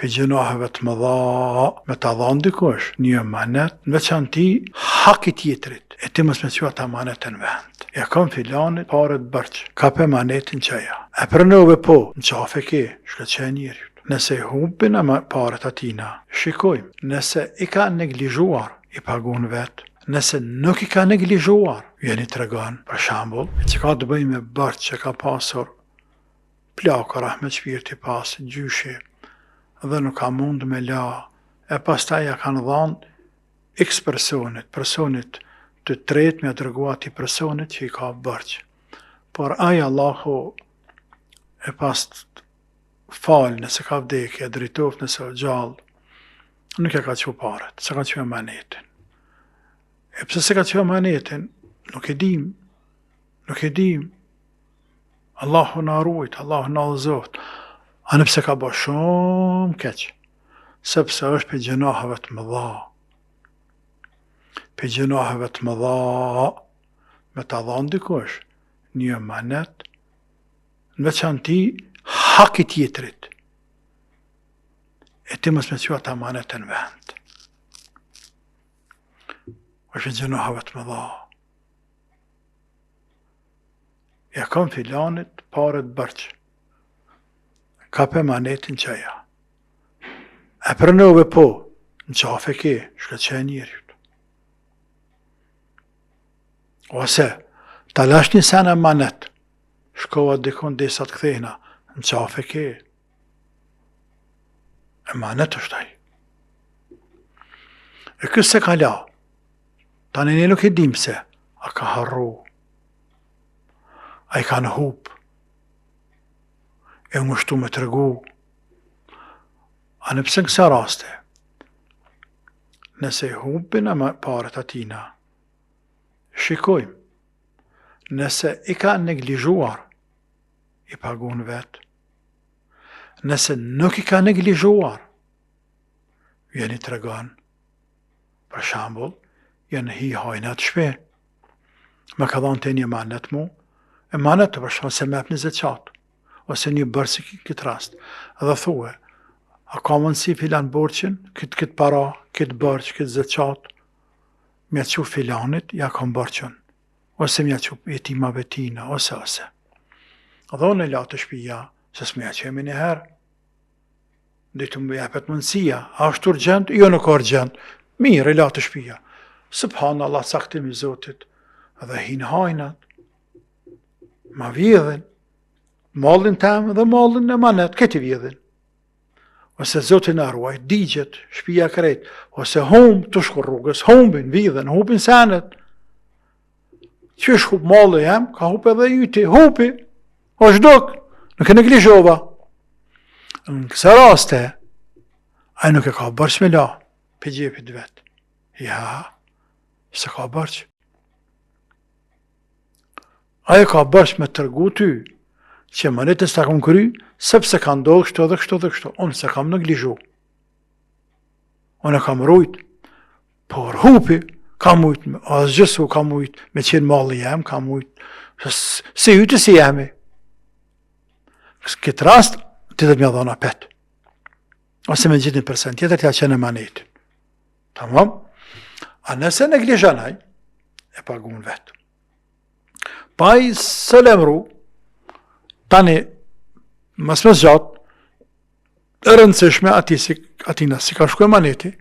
për gjunaheve të mëdha me ta dhënë dikush një emanet, në veçanti hak i tjetrit, e ti mos me qua ta emanetën vend. Ja kam filanit pare të bërç, ka për emanetin qëja. E pranove po, në qafe ke, shkëqe njëri. Nëse humbin paret atina, shikojmë, nëse i ka neglizhuar, i pagun vetë, nëse nuk i ka neglizhuar, jeni të regon, për shambull, që ka të bëjmë me bërç që ka pasur plaka rahmet shpirti pas, gjyshi, dhe nuk ka mund me la, e pas ta ja kanë dhanë x personit të tret me dërgua ati personit që i ka bërç. Por aja Allahu e pas falë nëse ka vdekje, dritoft nëse o gjallë, nuk e ka që paret, se ka që emanetin. E pëse se ka që emanetin, nuk e dim, Allahu na rujt, Allahu na dhëzoft, anë pëse ka bë shumë keq, sepse është për gjunaheve të mëdha. Për gjunaheve të mëdha, me ta dhënë dikush një emanet, në veçanti hak i tjetrit, e ti mos me qua ta emanetën vend. është për gjunaheve të mëdha. Ja kam filanit pare të bërç, ka për emanetin qëja. E pranove po, në qafe ke, shkëqe njërit. Ose, ta lash një sen emanet, shkova dikon disa të kthejna, në qafe ke. Emanet është aj. E kësë se ka la, tani ne nuk e dim se, a ka harru, a i ka në hup, e ngushtu me të regu, a në pëse në kësa raste, nëse hupin e paret atina, shikojmë, nëse i ka neglizhuar, i pagun vetë, nëse nuk i ka neglizhuar, jeni të regon, për shambull, janë hi hajnat shpe, me ka dhanë të një emanet mu, emanet të përshamë se me për një zeqat, ose një bërë si këtë rast, edhe thue, a ka mundësi filan borqin, këtë para, këtë bërq, këtë zeqat, me që filanit, ja kam bërqin, ose me që jetimave tina, ose. Edhe unë e la të shpija, se s'me qemi një herë, dhe të më jepet mundësia, a është urgjent, jo nuk urgjent, mirë e la të shpija. Subhanallah, caktimi i Zotit, edhe hinë hajnat, ma vjedhin, mallin tem dhe mallin e manet, këti vjedhin. Ose Zotin e ruaj, digjet, shpija krejt, ose humb të shku rrugës, humbin, vjedhin, hupin senet. Qysh hup malli jem, ka hup edhe yti, hupi, o shduk, nuk e neglizhova. Në kësa raste, a nuk e ka bërç me la, për gjepit vetë. Ja, se ka bërç. Ajo ka bërç me tërgu ty, që manetës të kom kry, sepse ka ndodhë kështu dhe kështu dhe kështu. Unë se kam neglizhu. Unë e kam rujt, por hupi, ka mujt, asgjësu ka mujt, me qenë malli jem, ka mujt, se jyti si jemi. Këtë rast, të dhe mja dhona pet. Ose me gjithë një persen tjetër, tja qenë emanetin. Tamam? A nëse neglizhanaj, e pagun vetë. Pa i së lemru, tani, mas gjatë, e rëndësishme atina si ka shku emaneti,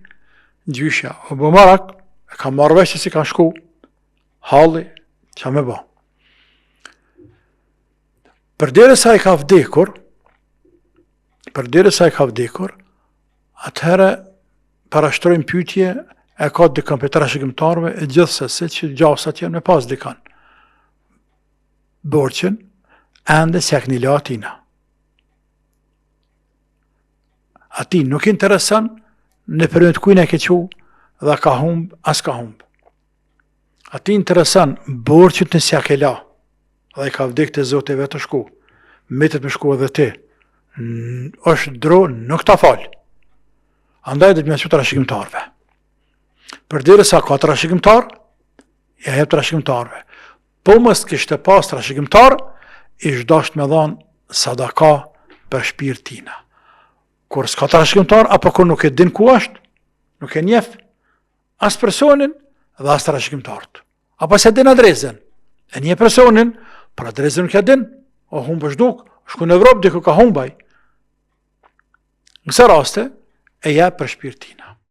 gjyshja, o bë marak, e ka marrë vesh që si ka shku, halli, që me ba. Përdere sa i ka vdekur, atëherë parashtrojmë pyetje, e ka dikën për trashëgimtarëve, e gjithsesi që gjasat janë me pas dikën. Borqen, ende se këni la atina. Ati nuk interesan, në përmet kujnë e ke qu, dhe ka humb, as ka humb. Ati interesan, borqet në se ke la, dhe i ka vdik të zote vetë shku, metet me shku edhe ti, është dro, nuk ta falë. Andaj dhe të me që të rashikimtarve. Për dire sa ka të rashikimtar, ja jep të rashikimtarve. Po mës kishte pas të rashikimtar, ish dasht me dhanë sadaka për shpirë tina. kur s'ka trashëgimtar apo kur nuk e din ku është, nuk e njeh as personin dhe as trashëgimtarët. Apo se din adresën, e njeh personin, për adresën nuk e din, o humbë zhduk, shku në Evropë diku ka humbaj. Në kësa raste, e jep për shpirtina.